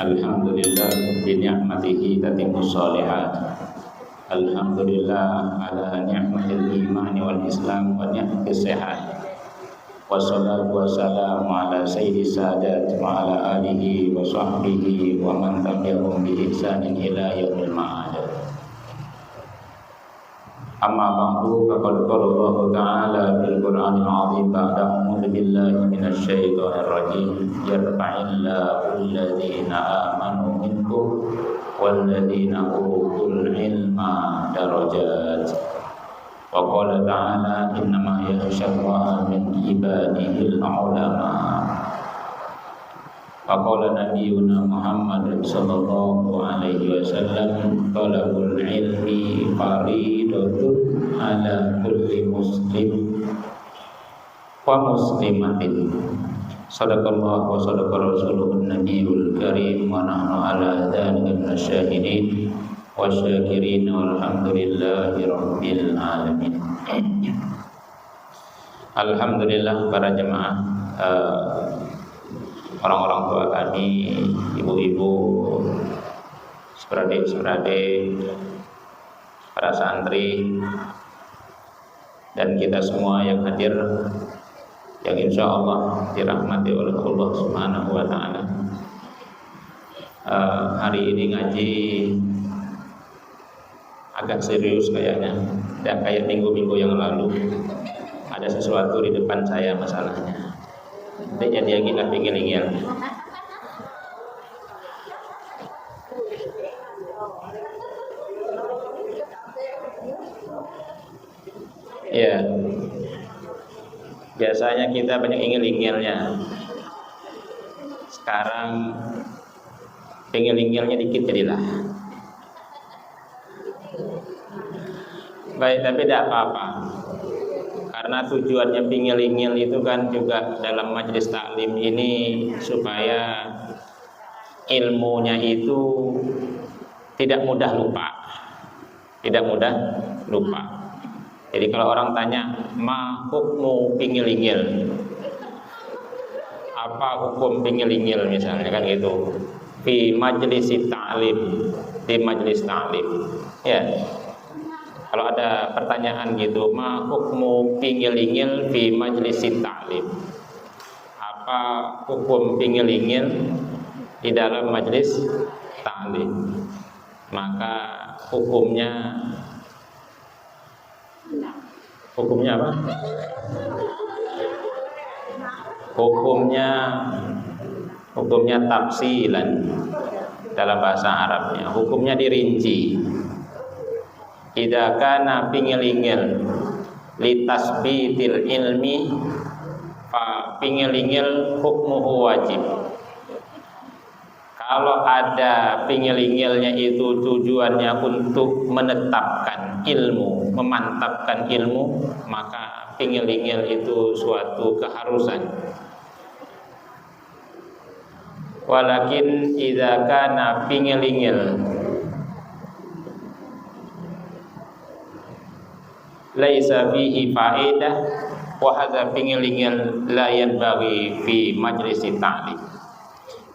Alhamdulillah bi ni'matihi tatimmus shalihat. Alhamdulillah ala ni'matil iman wal islam wa ni'matis sehat. Wassalatu wassalamu ala sayyidis sadat wa ala alihi wa sahbihi wa man tabi'ahum bi ihsanin ila yaumil ma'ad. Amma ba'du, faqad qala Allah Ta'ala fil Qur'anil 'azim ba'da a'udzu billahi minasy syaithanir rajim. Yarfa'illahu alladziina aamanu minkum walladziina utul 'ilma darajat. Wa qala ta'ala innama yakhshallaha min ibadihil 'ulama. Faqala nabiyuna Muhammad sallallahu alaihi wasallam talabul ilmi faridatun ala kulli muslim wa muslimatin. Sadaqallahu wa sadaqa rasuluhun nabiyul karim wa nahnu ala dzalika minasyahidin wa syakirin walhamdulillahi rabbil alamin. Alhamdulillah para jemaah, orang-orang tua kami, ibu-ibu, saudara-saudari, para santri, dan kita semua yang hadir, yang insya Allah dirahmati oleh Allah Subhanahu wa Ta'ala. Hari ini ngaji agak serius kayaknya, dan kayak minggu-minggu yang lalu ada sesuatu di depan saya masalahnya. Jadi yang kita pinggir-pinggir. Ya, biasanya kita banyak ingil-ingilnya. Sekarang ingil-ingilnya dikit jadilah. Baik, tapi tidak apa-apa. Karena tujuannya pingil-ingil itu kan juga dalam majelis taklim ini supaya ilmunya itu tidak mudah lupa. Tidak mudah lupa. Jadi kalau orang tanya, ma hukmu pingil-ingil? Apa hukum pingil-ingil misalnya kan gitu. Fi majelis taklim, di majelis taklim. Ya. Kalau ada pertanyaan gitu, ma hukmu pingil-ingil fi majlis ta'lim? Apa hukum pingil-ingil di dalam majlis ta'lim? Maka hukumnya apa? Hukumnya tafsilan dalam bahasa Arabnya. Hukumnya dirinci. Idza kana pingil-ingil litasbitil ilmi fa pingil-ingil hukmuhu wajib. Kalau ada pingil-ingilnya itu tujuannya untuk menetapkan ilmu, memantapkan ilmu, maka pingil-ingil itu suatu keharusan. Walakin idza kana pingil-ingil laisa fihi faedah wa hadza pingil-ingil la yanbaghi fi majlis ta'lim.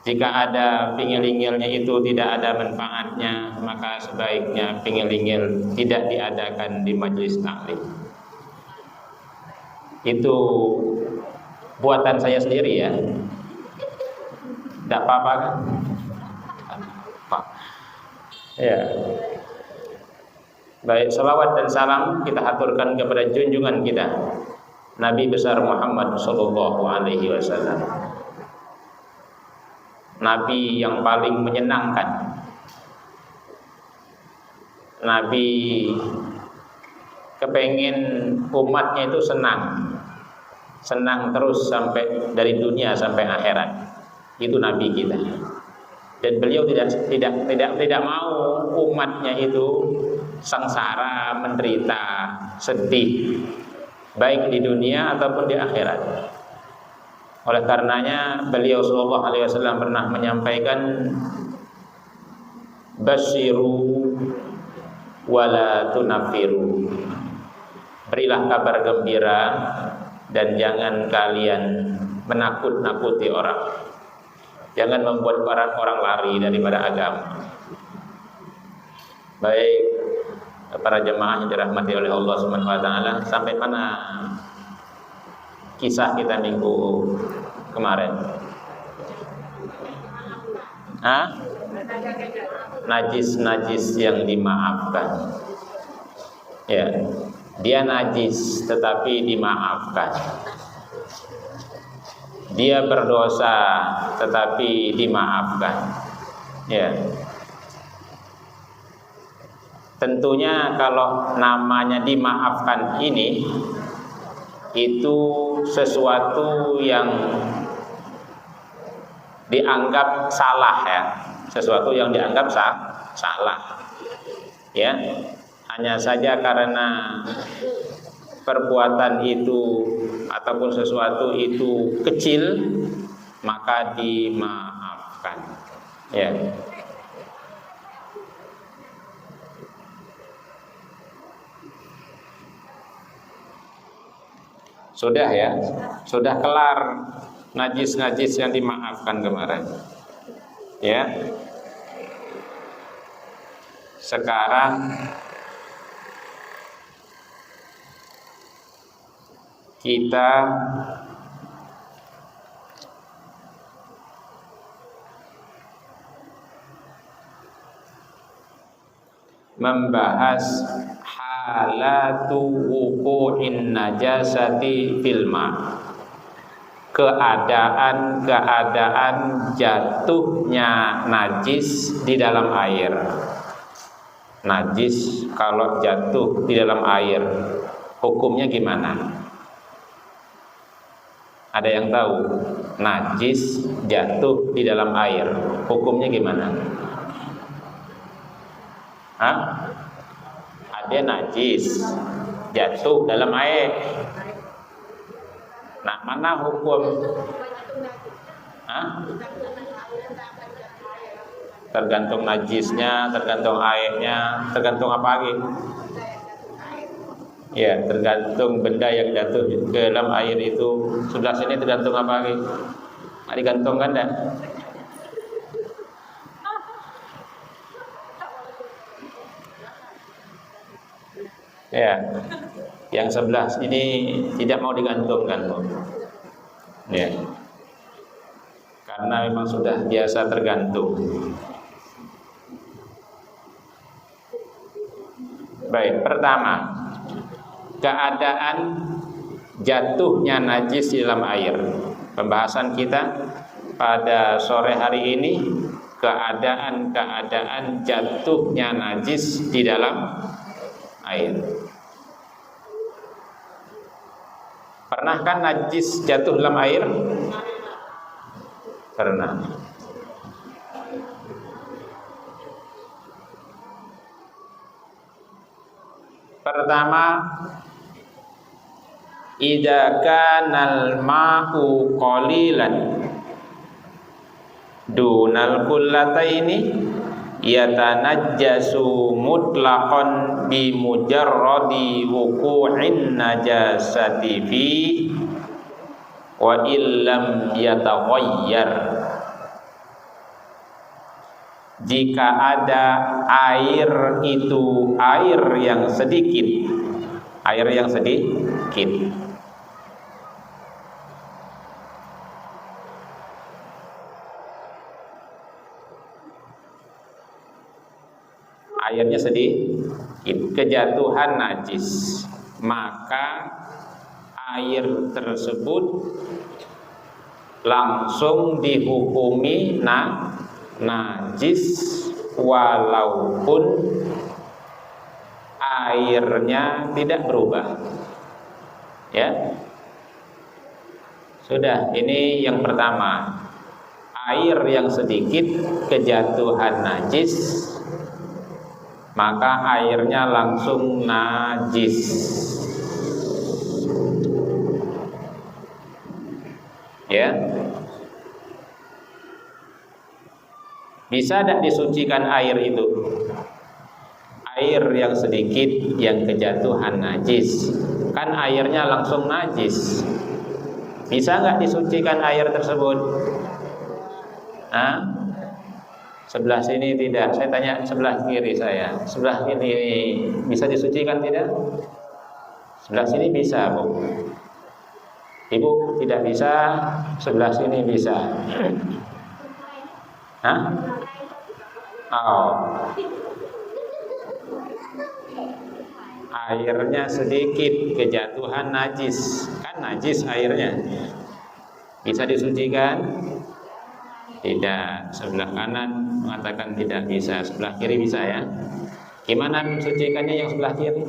Jika ada pingil-ingilnya itu tidak ada manfaatnya, maka sebaiknya pingil-ingil tidak diadakan di majlis ta'lim. Itu buatan saya sendiri ya. Tidak apa-apa kan? Apa? Ya. Baik, salawat dan salam kita haturkan kepada junjungan kita Nabi besar Muhammad sallallahu alaihi wasallam. Nabi yang paling menyenangkan. Nabi kepengen umatnya itu senang. Senang terus sampai dari dunia sampai akhirat. Itu Nabi kita. Dan beliau tidak mau umatnya itu sengsara, menderita, sedih, baik di dunia ataupun di akhirat. Oleh karenanya beliau sallallahu alaihi wasallam pernah menyampaikan, basyiru wala tunafiru. Berilah kabar gembira dan jangan kalian menakut-nakuti orang. Jangan membuat orang lari daripada agama. Baik para jemaah yang dirahmati oleh Allah Subhanahu wa taala, sampai mana kisah kita minggu kemarin? Najis yang dimaafkan. Ya, dia najis tetapi dimaafkan. Dia berdosa tetapi dimaafkan. Ya. Tentunya kalau namanya dimaafkan ini, itu sesuatu yang dianggap salah ya, sesuatu yang dianggap salah ya, hanya saja karena perbuatan itu ataupun sesuatu itu kecil maka dimaafkan ya. Sudah ya, sudah kelar najis yang dimaafkan kemarin. Ya. Sekarang kita membahas halatu wuqu'in najasati fil ma, keadaan jatuhnya najis di dalam air. Najis kalau jatuh di dalam air, hukumnya gimana? Ada yang tahu? Najis jatuh di dalam air, hukumnya gimana? Ada najis jatuh dalam air. Nah, mana hukum? Tergantung najisnya, tergantung airnya, tergantung apa lagi? Ya, tergantung benda yang jatuh ke dalam air itu. Sebelah sini tergantung apa lagi? Digantungkan dah. Ya, yang sebelah ini tidak mau digantungkan, ya, karena memang sudah biasa tergantung. Baik, pertama, keadaan jatuhnya najis di dalam air. Pembahasan kita pada sore hari ini, keadaan jatuhnya najis di dalam air. Pernah kan najis jatuh dalam air? Pernah. Pertama, idza kanal ma'u qalilan dunal kullataini yatanajjasu mutlaqan bi mujarradi wuqu'in najasati fi wa illam yataghayyar. Jika ada air itu air yang sedikit, airnya sedikit, kejatuhan najis, maka air tersebut langsung dihukumi najis walaupun airnya tidak berubah. Ya. Sudah, ini yang pertama. Air yang sedikit kejatuhan najis, maka airnya langsung najis. Ya. Bisa tidak disucikan air itu? Air yang sedikit yang kejatuhan najis, kan airnya langsung najis. Bisa nggak disucikan air tersebut? Hah? Sebelah sini tidak. Saya tanya sebelah kiri saya. Sebelah ini bisa disucikan tidak? Sebelah sini bisa, Bu. Ibu tidak bisa, sebelah sini bisa. Hah? Oh. Airnya sedikit, kejatuhan najis. Kan najis airnya. Bisa disucikan? Tidak. Sebelah kanan mengatakan tidak bisa, sebelah kiri bisa ya. Gimana mensucikannya yang sebelah kiri?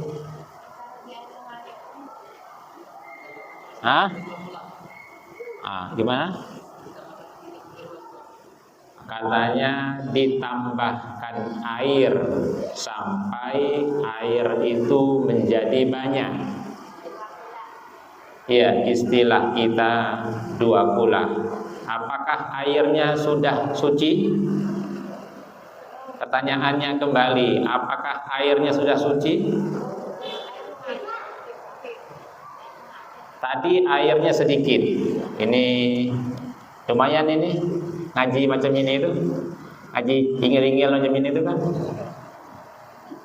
Hah? Gimana? Katanya ditambahkan air sampai air itu menjadi banyak. Ya, istilah kita dua kula. Apakah airnya sudah suci? Pertanyaannya kembali, apakah airnya sudah suci? Tadi airnya sedikit. Ini lumayan ini ngaji macam ini itu. Ngaji ingil-ingil macam ini itu kan.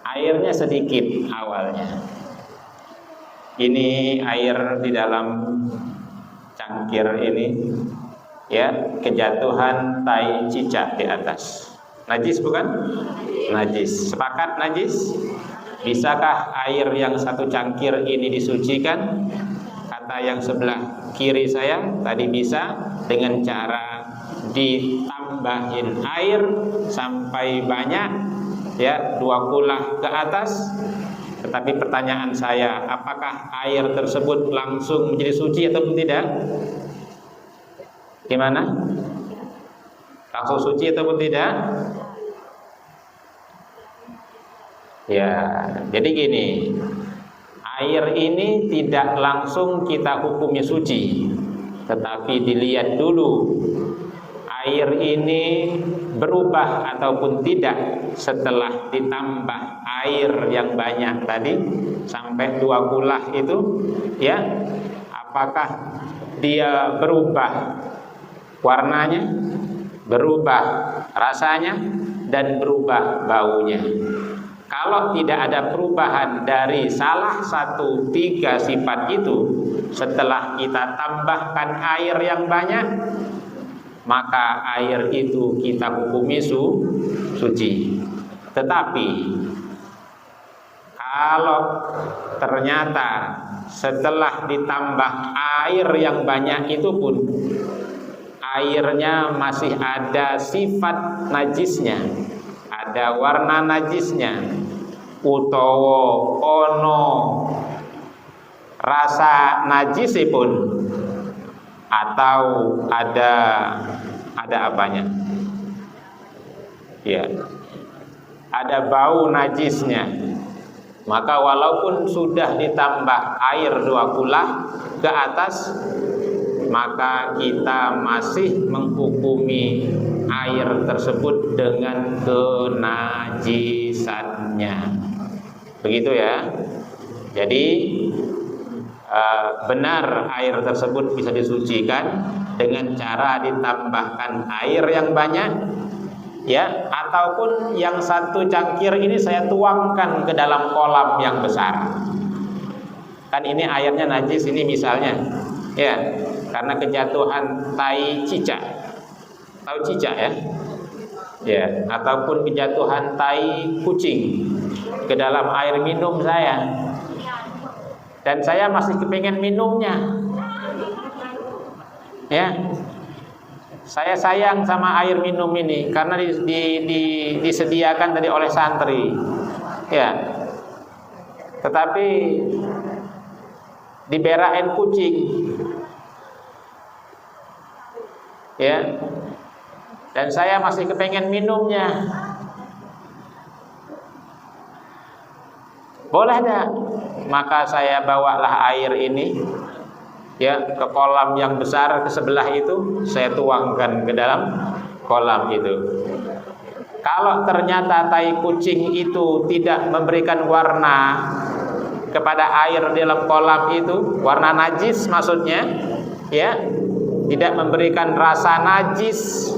Airnya sedikit awalnya. Ini air di dalam cangkir ini ya, kejatuhan tai cicak di atas. Najis bukan? Najis. Sepakat najis? Bisakah air yang satu cangkir ini disucikan? Kata yang sebelah kiri saya tadi bisa, dengan cara ditambahin air sampai banyak ya, 2 kula ke atas. Tetapi pertanyaan saya, apakah air tersebut langsung menjadi suci atau tidak? Gimana? Langsung suci ataupun tidak? Ya, jadi gini, air ini tidak langsung kita hukumnya suci, tetapi dilihat dulu air ini berubah ataupun tidak setelah ditambah air yang banyak tadi sampai 2 kulah itu ya. Apakah dia berubah warnanya, berubah rasanya, dan berubah baunya? Kalau tidak ada perubahan dari salah satu 3 sifat itu setelah kita tambahkan air yang banyak, maka air itu kita hukumi suci. Tetapi kalau ternyata setelah ditambah air yang banyak itu pun airnya masih ada sifat najisnya, ada warna najisnya, utawa ono rasa najisipun, atau ada apanya? Ya, ada bau najisnya. Maka walaupun sudah ditambah air 2 kulah ke atas, maka kita masih menghukumi air tersebut dengan kenajisannya. Begitu ya. Jadi benar air tersebut bisa disucikan dengan cara ditambahkan air yang banyak ya, ataupun yang satu cangkir ini saya tuangkan ke dalam kolam yang besar. Kan ini airnya najis ini misalnya ya, karena kejatuhan tai cicak. Tahu cicak ya? Ya, ataupun kejatuhan tai kucing ke dalam air minum saya. Dan saya masih kepengen minumnya. Ya. Saya sayang sama air minum ini karena disediakan tadi oleh santri. Ya. Tetapi diberain kucing. Ya. Dan saya masih kepengen minumnya. Boleh dah. Maka saya bawalah air ini ya ke kolam yang besar ke sebelah itu, saya tuangkan ke dalam kolam itu. Kalau ternyata tai kucing itu tidak memberikan warna kepada air di dalam kolam itu, warna najis maksudnya ya, tidak memberikan rasa najis,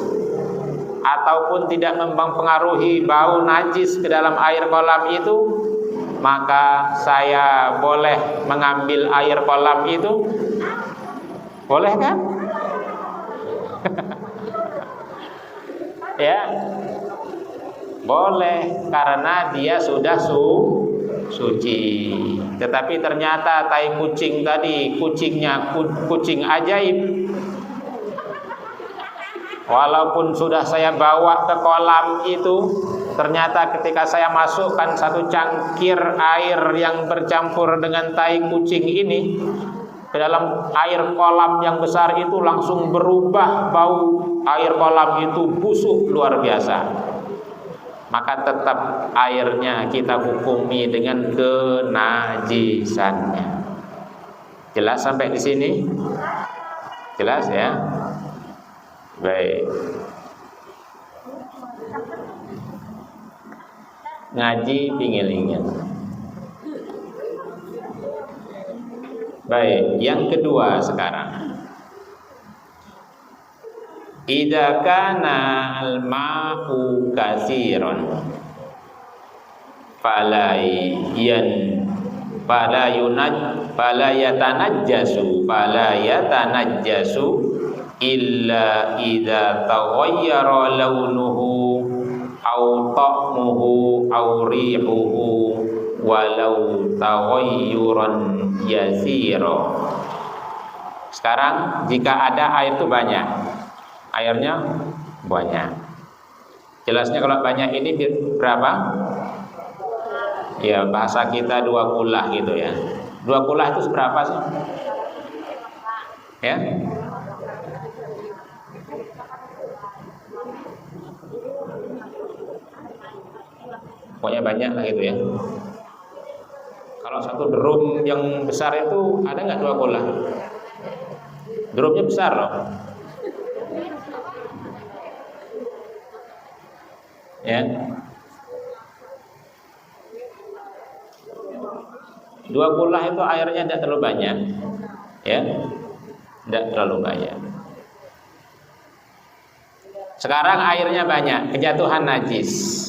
ataupun tidak mempengaruhi bau najis ke dalam air kolam itu, maka saya boleh mengambil air kolam itu. Boleh kan? Ya, boleh, karena dia sudah suci. Tetapi ternyata tai kucing tadi, kucingnya kucing ajaib. Walaupun sudah saya bawa ke kolam itu, ternyata ketika saya masukkan satu cangkir air yang bercampur dengan tai kucing ini ke dalam air kolam yang besar itu, langsung berubah bau air kolam itu busuk luar biasa. Maka tetap airnya kita hukumi dengan kenajisannya. Jelas sampai di sini? Jelas ya? Baik. Ngaji pingin-ingin. Baik, yang kedua sekarang. Idza kana al-ma'u katsiran fala yatanajjasu illa idza taghayyara launuhu aw ta'muhu aw rihuhu walau taghayyuran yasira. Sekarang jika ada air itu banyak, airnya banyak. Jelasnya kalau banyak ini berapa? Ya bahasa kita 2 kulah gitu ya. 2 kulah itu seberapa sih? Ya? Pokoknya banyak lah gitu ya. Kalau satu drum yang besar itu ada nggak 2 kulah? Drumnya besar loh. Ya, 2 kulah itu airnya tidak terlalu banyak, ya, tidak terlalu banyak. Sekarang airnya banyak, kejatuhan najis.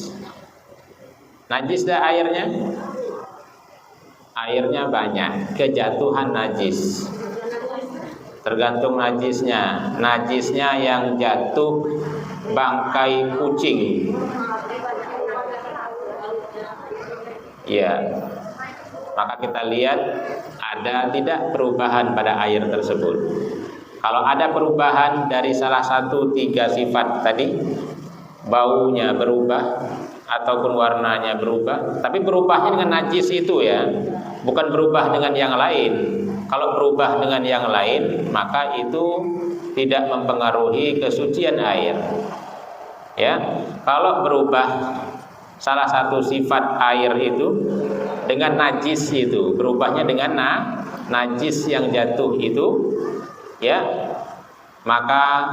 Najis dah airnya? Airnya banyak, kejatuhan najis. Tergantung najisnya. Najisnya yang jatuh bangkai kucing. Ya, maka kita lihat ada tidak perubahan pada air tersebut. Kalau ada perubahan dari salah satu 3 sifat tadi, baunya berubah ataupun warnanya berubah, tapi berubahnya dengan najis itu ya, bukan berubah dengan yang lain. Kalau berubah dengan yang lain, maka itu tidak mempengaruhi kesucian air. Ya, kalau berubah salah satu sifat air itu dengan najis itu, berubahnya dengan najis yang jatuh itu, ya, maka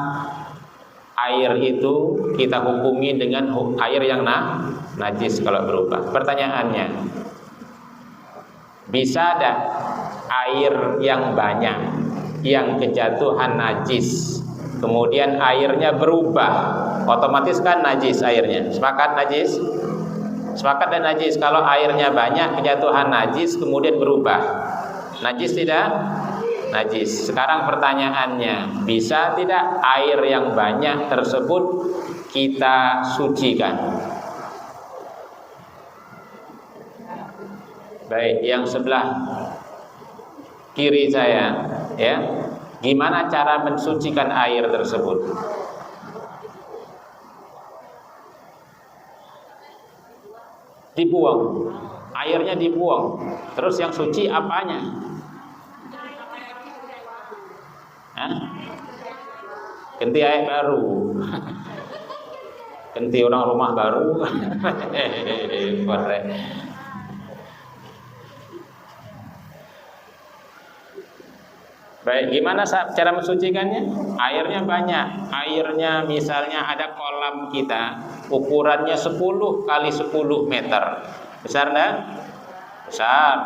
air itu kita hukumi dengan air yang najis kalau berubah. Pertanyaannya, bisa ada air yang banyak yang kejatuhan najis kemudian airnya berubah, otomatis kan najis airnya? Sepakat najis? Sepakat dan najis. Kalau airnya banyak kejatuhan najis kemudian berubah, najis tidak? Najis. Sekarang pertanyaannya, bisa tidak air yang banyak tersebut kita sucikan? Baik, yang sebelah kiri saya, ya, gimana cara mensucikan air tersebut? Dibuang, airnya dibuang. Terus yang suci apanya? Ganti air baru. Ganti orang rumah baru. Baik, gimana cara mensucikannya? Airnya banyak. Airnya misalnya ada kolam kita, ukurannya 10 kali 10 meter. Besar enggak? Besar.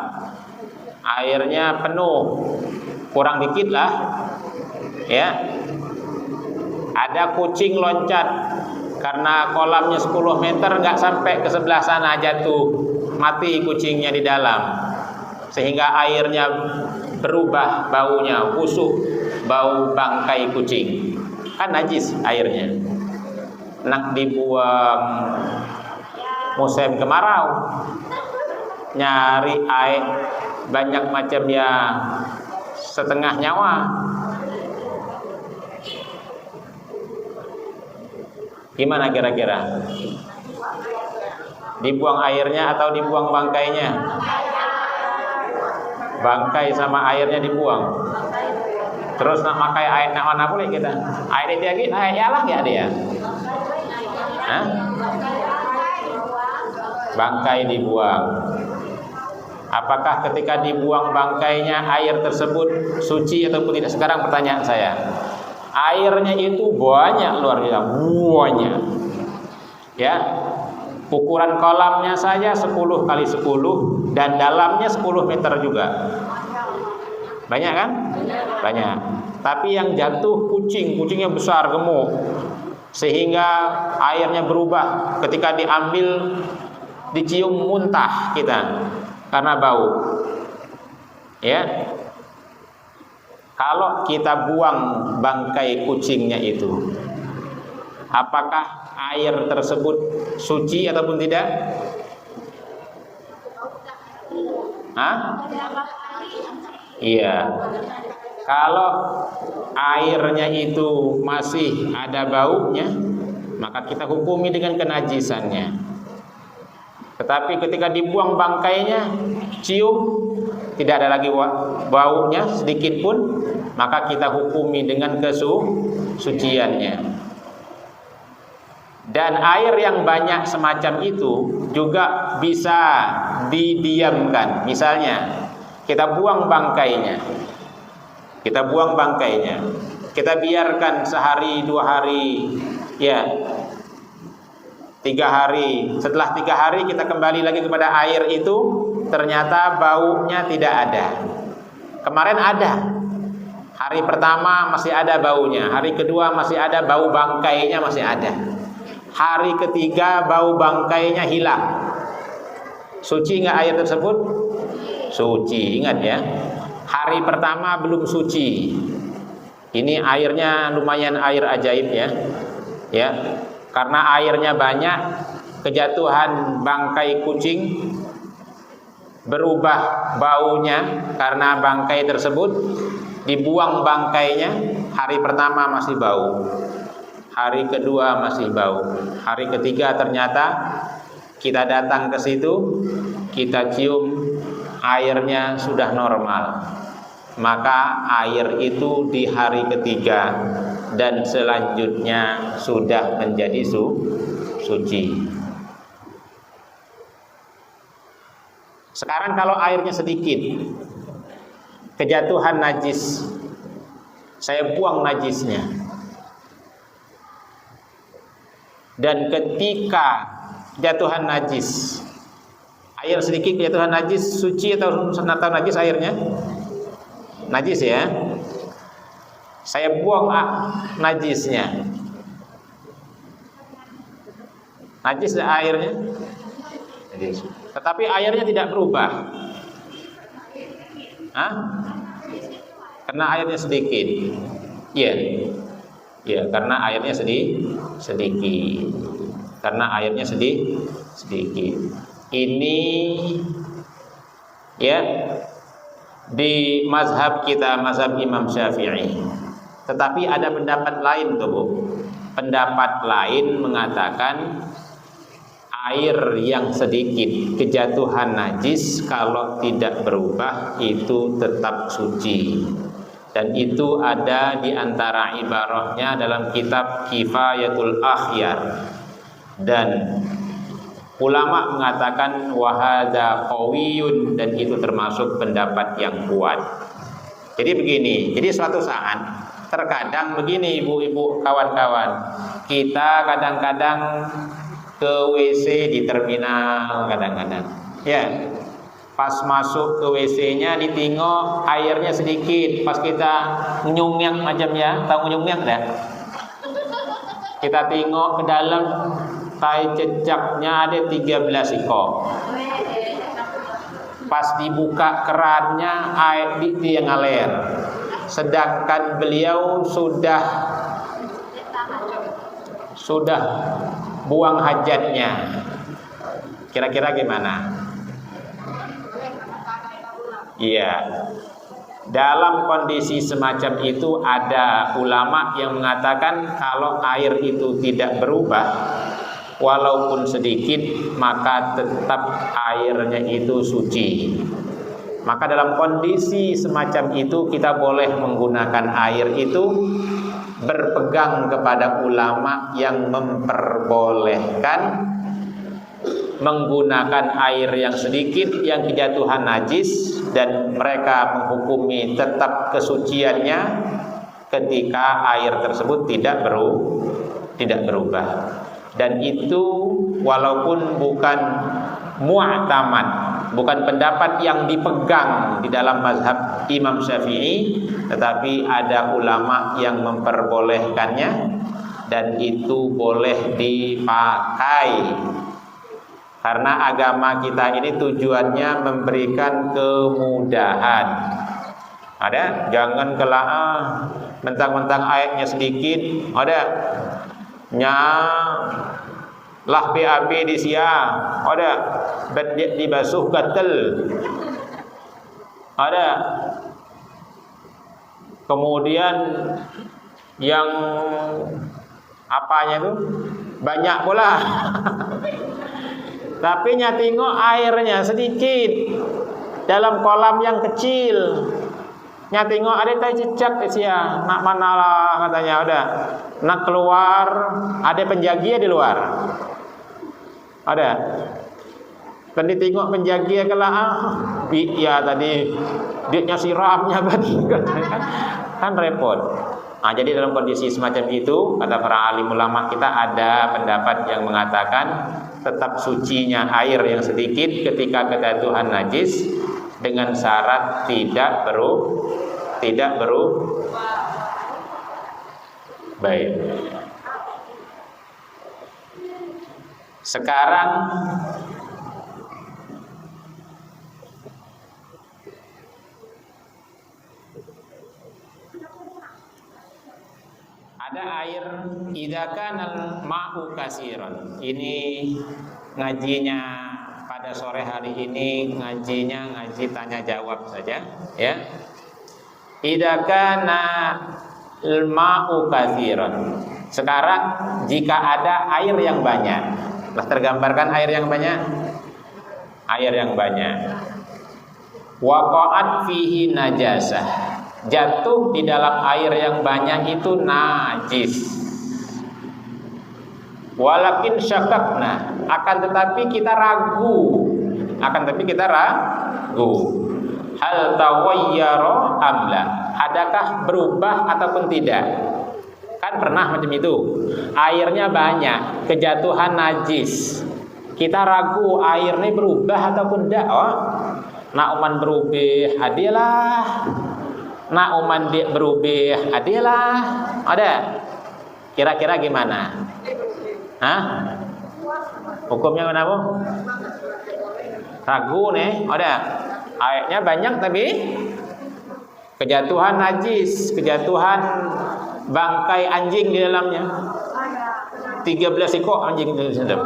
Airnya penuh. Kurang dikit lah. Ya. Ada kucing loncat karena kolamnya 10 meter nggak sampai ke sebelah sana, jatuh mati kucingnya di dalam, sehingga airnya berubah baunya, busuk, bau bangkai kucing, kan najis airnya. Nak dibuang musim kemarau, nyari air banyak macam ya, setengah nyawa. Gimana kira-kira? Dibuang airnya atau dibuang bangkainya? Bangkai sama airnya dibuang. Terus nak pakai air nak mana boleh kita? Air dia gitu, air lah ya dia. Hah? Bangkai dibuang. Apakah ketika dibuang bangkainya air tersebut suci ataupun tidak? Sekarang pertanyaan saya. Airnya itu banyak, luar biasa banyak. Ya. Ukuran kolamnya saja 10 kali 10 dan dalamnya 10 meter juga. Banyak kan? Banyak. Tapi yang jatuh kucingnya besar, gemuk, sehingga airnya berubah ketika diambil, dicium muntah kita karena bau. Ya. Kalau kita buang bangkai kucingnya itu, apakah air tersebut suci ataupun tidak? Hah? Iya. Kalau airnya itu masih ada baunya, maka kita hukumi dengan kenajisannya. Tetapi ketika dibuang bangkainya, cium, tidak ada lagi baunya sedikit pun, maka kita hukumi dengan kesuciannya. Dan air yang banyak semacam itu juga bisa didiamkan. Misalnya kita buang bangkainya, kita biarkan sehari 2 hari, ya 3 hari. Setelah 3 hari kita kembali lagi kepada air itu, ternyata baunya tidak ada. Kemarin ada, hari pertama masih ada baunya, hari kedua masih ada, bau bangkainya masih ada, hari ketiga bau bangkainya hilang. Suci nggak air tersebut? Suci. Ingat ya, hari pertama belum suci. Ini airnya lumayan air ajaib ya. Ya, karena airnya banyak, kejatuhan bangkai kucing, berubah baunya karena bangkai tersebut. Dibuang bangkainya, hari pertama masih bau, hari kedua masih bau, hari ketiga ternyata kita datang ke situ, kita cium, airnya sudah normal. Maka air itu di hari ketiga dan selanjutnya sudah menjadi suci. Sekarang kalau airnya sedikit, kejatuhan najis, saya buang najisnya, dan ketika jatuhan najis, air sedikit kejatuhan najis, suci atau najis airnya? Najis ya. Saya buang najisnya, najis airnya, tetapi airnya tidak berubah. Hah? Karena airnya sedikit. Iya. Ya, karena airnya sedikit. Karena airnya sedikit. Ini ya di mazhab kita, mazhab Imam Syafi'i. Tetapi ada pendapat lain tuh, Bu. Pendapat lain mengatakan air yang sedikit kejatuhan najis kalau tidak berubah itu tetap suci. Dan itu ada di antara ibarahnya dalam kitab Kifayatul Akhyar. Dan ulama mengatakan wahada qawiyun, dan itu termasuk pendapat yang kuat. Jadi begini, jadi suatu saat terkadang begini ibu-ibu kawan-kawan, kita kadang-kadang ke WC di terminal kadang-kadang. Ya. Pas masuk ke WC-nya ditingok airnya sedikit, pas kita nyungyang macam ya, tahu nyungyang enggak? Kita tengok ke dalam, tai cecaknya ada 13 ekor. Pas dibuka kerannya, air dia ngalir. Sedangkan beliau sudah buang hajatnya. Kira-kira gimana? Iya. Dalam kondisi semacam itu ada ulama yang mengatakan kalau air itu tidak berubah walaupun sedikit, maka tetap airnya itu suci. Maka dalam kondisi semacam itu kita boleh menggunakan air itu, berpegang kepada ulama yang memperbolehkan menggunakan air yang sedikit yang kejatuhan najis, dan mereka menghukumi tetap kesuciannya ketika air tersebut tidak berubah. Dan itu walaupun bukan mu'tamad, bukan pendapat yang dipegang di dalam mazhab Imam Syafi'i, tetapi ada ulama yang memperbolehkannya, dan itu boleh dipakai. Karena agama kita ini tujuannya memberikan kemudahan. Ada, jangan kelak mentang-mentang ayatnya sedikit, ada lah BAB di siang, ada dibasuh gatel, ada kemudian yang apanya itu banyak pula. Tapi tengok airnya sedikit dalam kolam yang kecil. Tengok ada tai cicak di siang, nak mana lah katanya, udah nak keluar, ada penjaga di luar, ada. Dan ditengok penjaga kelak, ya tadi dia siramnya kan repot. Nah, jadi dalam kondisi semacam itu, kata para alim ulama kita, ada pendapat yang mengatakan tetap sucinya air yang sedikit ketika kejatuhan najis, dengan syarat tidak baik. Sekarang ada air idza kana ma'u katsiran. Ini ngajinya pada sore hari ini, ngaji tanya jawab saja, ya. Idza kana al-ma'u katsiran. Sekarang jika ada air yang banyak, telah tergambarkan air yang banyak. Air yang banyak. Waqa'at fihi najasah. Jatuh di dalam air yang banyak itu najis. Walakin syakakna, akan tetapi kita ragu. Hal tawayyara amla, adakah berubah ataupun tidak? Kan pernah macam itu. Airnya banyak, kejatuhan najis. Kita ragu airnya berubah ataupun tidak. Oh, nak uman berubah, hadilah. Nak uman dia berubah, hadilah. Ada. Kira-kira gimana? Hah? Hukumnya kenapa? Ragu nih, ada. Airnya banyak tapi kejatuhan najis, kejatuhan bangkai anjing di dalamnya. 13 ekor anjing di dalam.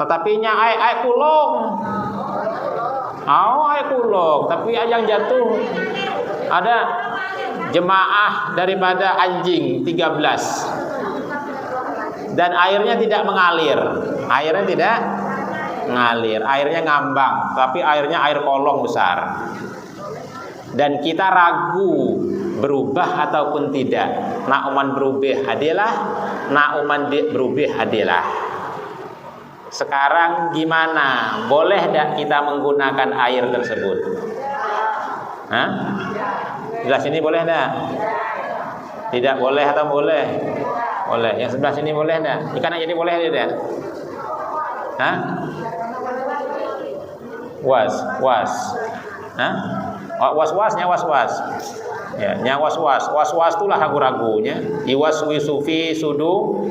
Tetapi air kulong. Air kulong, tapi yang jatuh ada jemaah daripada anjing 13. Dan airnya tidak mengalir. Airnya ngambang, tapi airnya air kolong besar. Dan kita ragu berubah ataupun tidak. Nak uman berubah hadilah, nak uman berubah hadilah. Sekarang gimana? Boleh tidak kita menggunakan air tersebut? Hah? Sebelah sini boleh tidak? Tidak boleh atau boleh? Boleh. Yang sebelah sini boleh tidak? Ikan jadi boleh tidak? Hah? Was. Hah? Was-wasnya was. Ya, was-was. Was-was itulah ragu-ragunya. Iwaswisu fi sudu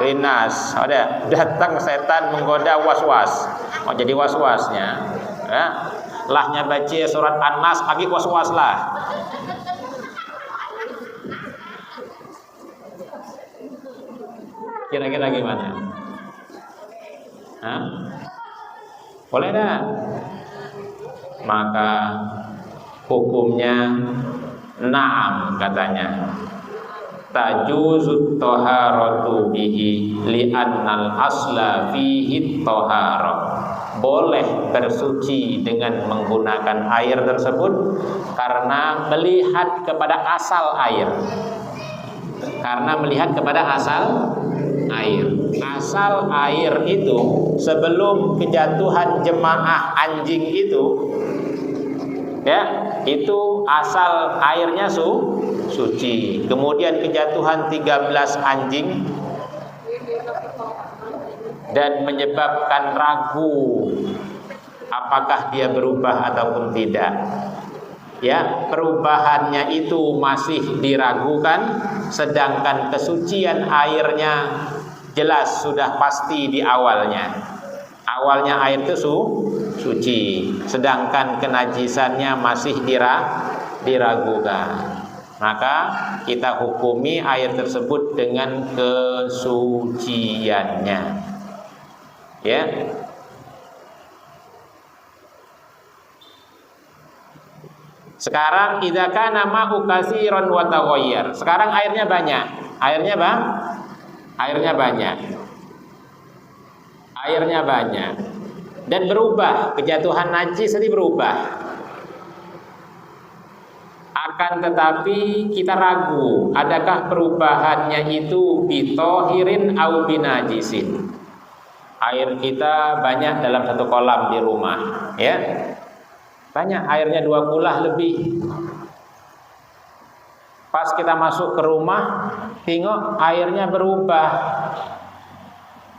rinas. Ada datang setan menggoda was-was. Oh, jadi was-wasnya. Ya. Lahnya baca surat An-Nas, agi was-was lah. Kira-kira gimana? Hah? Boleh dah. Maka hukumnya na'am katanya. Tajuzut taharatu bihi li'annal asla fihi taharah. Boleh bersuci dengan menggunakan air tersebut karena melihat kepada asal air. Karena melihat kepada asal air. Asal air itu sebelum kejatuhan jemaah anjing itu, ya, itu asal airnya suci. Kemudian kejatuhan 13 anjing dan menyebabkan ragu apakah dia berubah ataupun tidak. Ya, perubahannya itu masih diragukan, sedangkan kesucian airnya jelas sudah pasti di awalnya. Awalnya air itu suci, sedangkan kenajisannya masih diragukan. Maka kita hukumi air tersebut dengan kesuciannya. Ya. Sekarang idza kana ma'u katsiran wa taghayyar. Sekarang airnya banyak. Airnya banyak. Airnya banyak. Dan berubah, kejatuhan najis tadi berubah. Akan tetapi kita ragu, adakah perubahannya itu bitohirin au binajisin. Air kita banyak dalam satu kolam di rumah, ya. Banyak airnya 2 kulah lebih. Pas kita masuk ke rumah, tengok airnya berubah.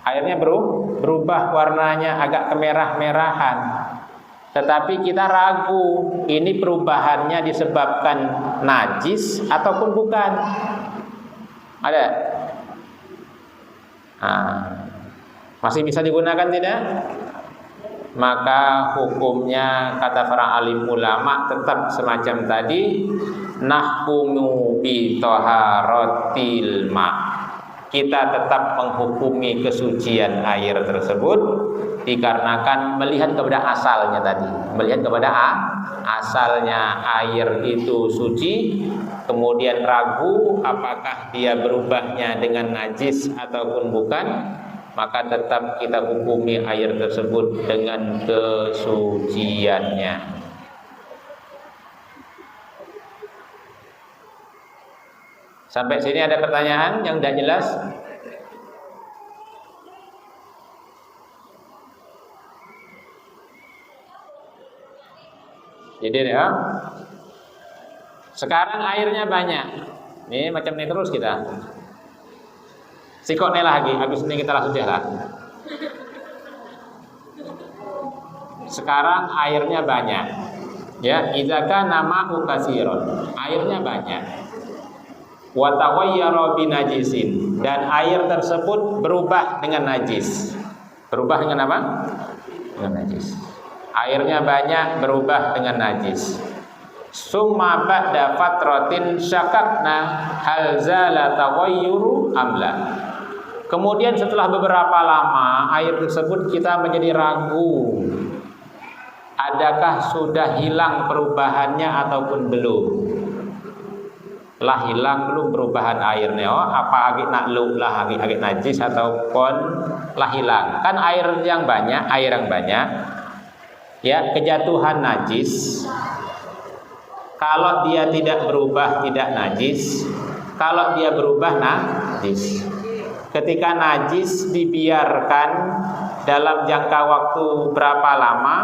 Airnya berubah warnanya agak kemerah-merahan. Tetapi kita ragu, ini perubahannya disebabkan najis ataupun bukan. Ada? Masih bisa digunakan tidak? Maka hukumnya kata para alim ulama tetap semacam tadi, nahkumu bi taharatil ma. Kita tetap menghukumi kesucian air tersebut dikarenakan melihat kepada asalnya tadi, melihat kepada asalnya air itu suci, kemudian ragu apakah dia berubahnya dengan najis ataupun bukan. Maka tetap kita hukumi air tersebut dengan kesuciannya. Sampai sini ada pertanyaan yang tidak jelas? Jadi ya, sekarang airnya banyak. Ini macam ini terus kita. Sikok nih lagi, habis ini kita langsung jalan. Sekarang airnya banyak. Ya, idzaka nama ukasiron. Airnya banyak. Wa taghayyara binajisin, dan air tersebut berubah dengan najis. Berubah dengan apa? Dengan najis. Airnya banyak berubah dengan najis. Summa ba'da fatratin syakakna hal zala taghayyuru amla. Kemudian setelah beberapa lama air tersebut kita menjadi ragu, adakah sudah hilang perubahannya ataupun belum? Lah hilang belum perubahan airnya? Oh, apa agak nakluk lah agak najis ataupun lah hilang? Kan air yang banyak, ya, kejatuhan najis. Kalau dia tidak berubah tidak najis, kalau dia berubah najis. Ketika najis dibiarkan dalam jangka waktu berapa lama,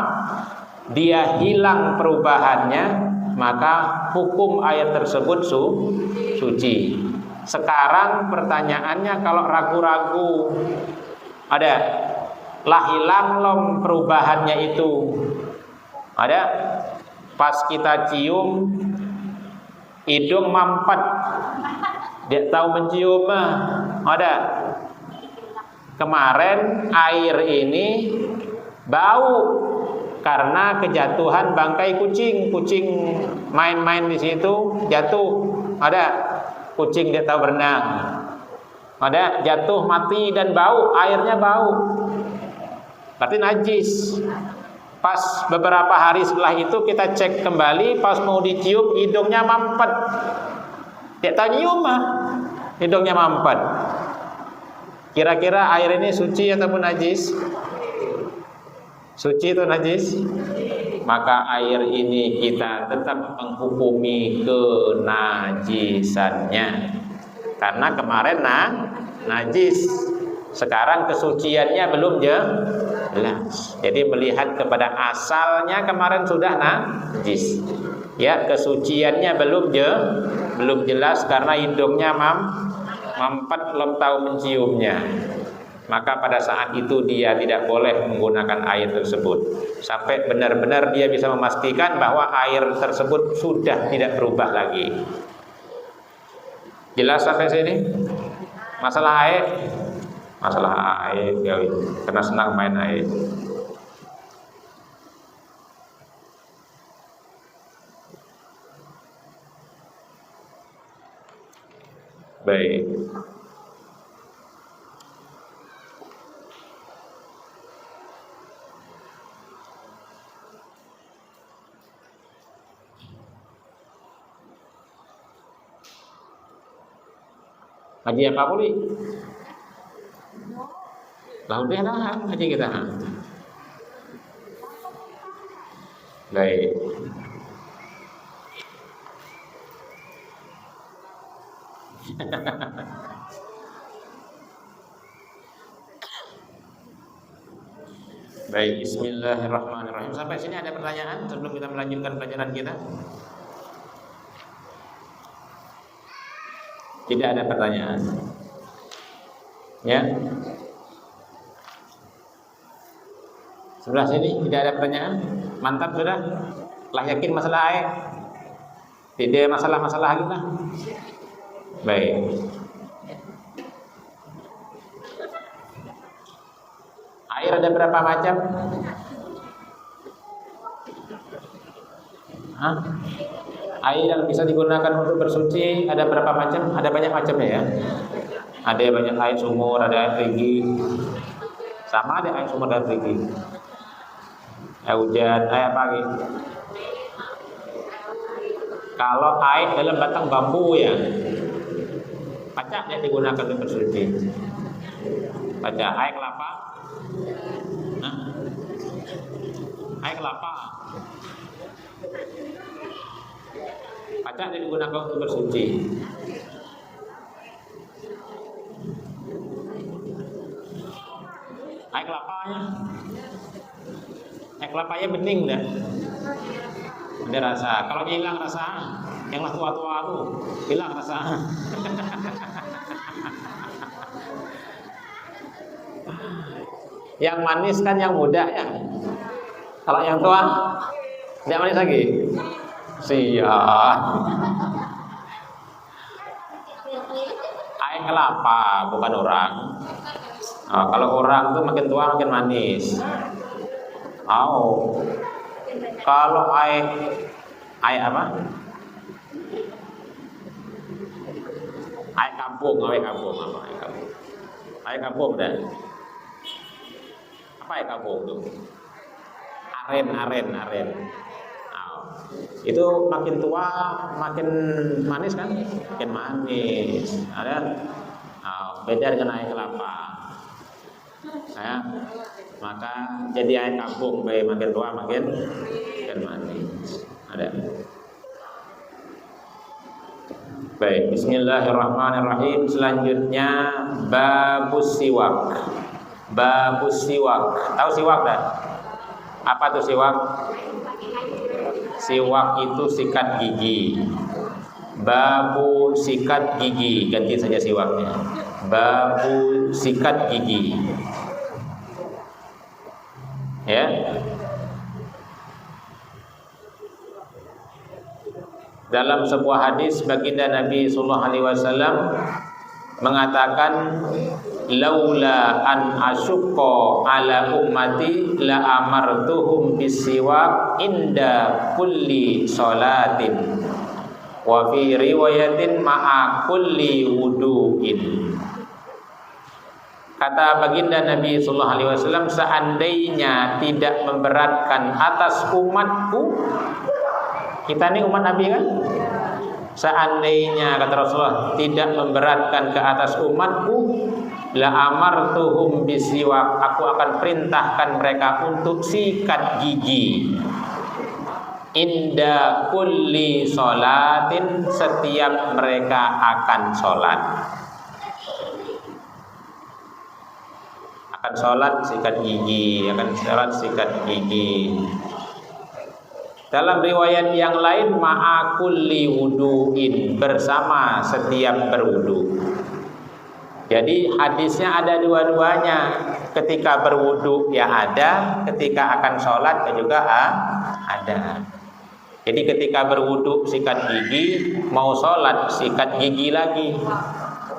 dia hilang perubahannya, maka hukum air tersebut suci. Sekarang pertanyaannya, kalau ragu-ragu, ada lah hilang lom perubahannya itu, ada pas kita cium hidung mampet, dia tahu mencium mah. Ada. Kemarin air ini bau karena kejatuhan bangkai kucing. Kucing main-main di situ jatuh. Ada kucing dia tahu berenang. Ada jatuh mati dan bau, airnya bau. Berarti najis. Pas beberapa hari setelah itu kita cek kembali, pas mau dicium hidungnya mampet. Dia tahu nyium mah, hidungnya mampet. Kira-kira air ini suci ataupun najis? Suci atau najis? Maka air ini kita tetap menghukumi kenajisannya. Karena kemarin najis. Sekarang kesuciannya belum jelas. Jadi melihat kepada asalnya kemarin sudah najis. Ya, kesuciannya belum jelas karena hidungnya mampet, belum tahu menciumnya. Maka pada saat itu dia tidak boleh menggunakan air tersebut sampai benar-benar dia bisa memastikan bahwa air tersebut sudah tidak berubah lagi. Jelas sampai sini? Masalah air ya, karena senang main air. Baik. Haji apa boleh? Lalu dia dah haji kita. Baik. Baik, bismillahirrahmanirrahim. Sampai sini ada pertanyaan sebelum kita melanjutkan pelajaran kita? Tidak ada pertanyaan. Ya. Sebelah sini tidak ada pertanyaan. Mantap sudah. Telah yakin masalah air. Tidak masalah-masalah lagi lah. Baik. Air ada berapa macam? Air yang bisa digunakan untuk bersuci ada berapa macam? Ada banyak macamnya ya. Ada banyak air sumur, ada air perigi. Sama ada air sumur dan perigi. Air hujan, air apa lagi? Kalau air dalam batang bambu ya, pacak yang digunakan untuk bersuci. Pacak air kelapa. Air kelapa. Pacak yang digunakan untuk bersuci. Air kelapanya. Air kelapanya bening dah. Ada rasa. Kalau hilang rasa, yang lah tua-tua tuh hilang rasa. Yang manis kan yang muda ya. Kalau yang tua tidak manis lagi. Siap. Air kelapa bukan orang. Kalau orang tuh makin tua makin manis. Kalau air apa? Air kampung apa? Air kampung dah. Apa air kampung tuh? Aren. Itu makin tua makin manis kan? Makin manis. Ada beda dengan air kelapa. Maka jadi air kampung, makin tua makin manis. Ada. Baik, bismillahirrahmanirrahim. Selanjutnya babus siwak. Tahu siwak dah? Apa tuh siwak? Siwak itu sikat gigi. Babu sikat gigi, ganti saja siwaknya. Babu sikat gigi. Ya. Dalam sebuah hadis baginda Nabi sallallahu alaihi wasallam mengatakan, laula an asyqa ala ummati la amartuhum bisiwak inda kulli salatin wa fi riwayatin ma'a kulli wudu'in. Kata baginda Nabi sallallahu alaihi wasallam, seandainya tidak memberatkan atas umatku, kita ini umat Nabi kan? Seandainya kata Rasulullah tidak memberatkan ke atas umatku, la amartuhum bisiwak, aku akan perintahkan mereka untuk sikat gigi. Inda kulli sholatin, setiap mereka akan sholat. Akan sholat sikat gigi, akan sholat sikat gigi. Dalam riwayat yang lain, ma'a kulli wudu'in, bersama setiap berwudu. Jadi hadisnya ada dua-duanya. Ketika berwudu ya ada, ketika akan sholat juga ada. Jadi ketika berwudu sikat gigi, mau sholat sikat gigi lagi.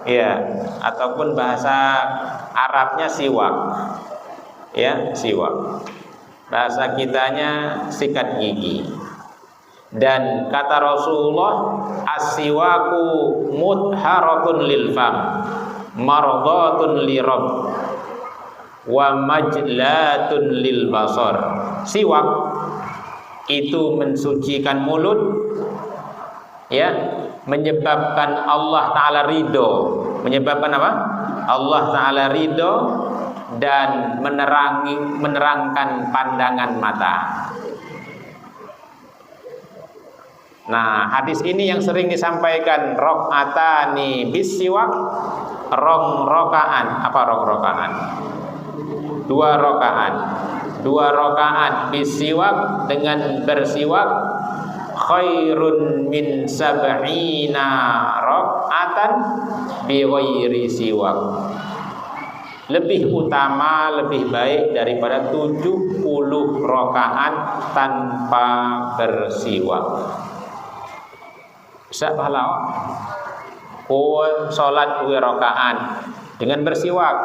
Ya, ataupun bahasa Arabnya siwak. Ya, siwak. Bahasa kitanya sikat gigi. Dan kata Rasulullah, as-siwaku mutharatun lil fam, mardatun lirabb, wa majlatun lil basar. Siwak itu mensucikan mulut, ya, menyebabkan Allah Ta'ala ridho. Menyebabkan apa? Allah Ta'ala ridho dan menerangkan pandangan mata. Nah, hadis ini yang sering disampaikan, rok'atani bisiwak, rokaan. Apa rokaan? Dua rokaan. Dua rokaan bisiwak, dengan bersiwak, khairun min sab'ina rok'atan bi ghairi siwak. Lebih utama, lebih baik daripada 70 rakaat tanpa bersiwak. Bisa pahala. Oh, salat 2 rakaat dengan bersiwak.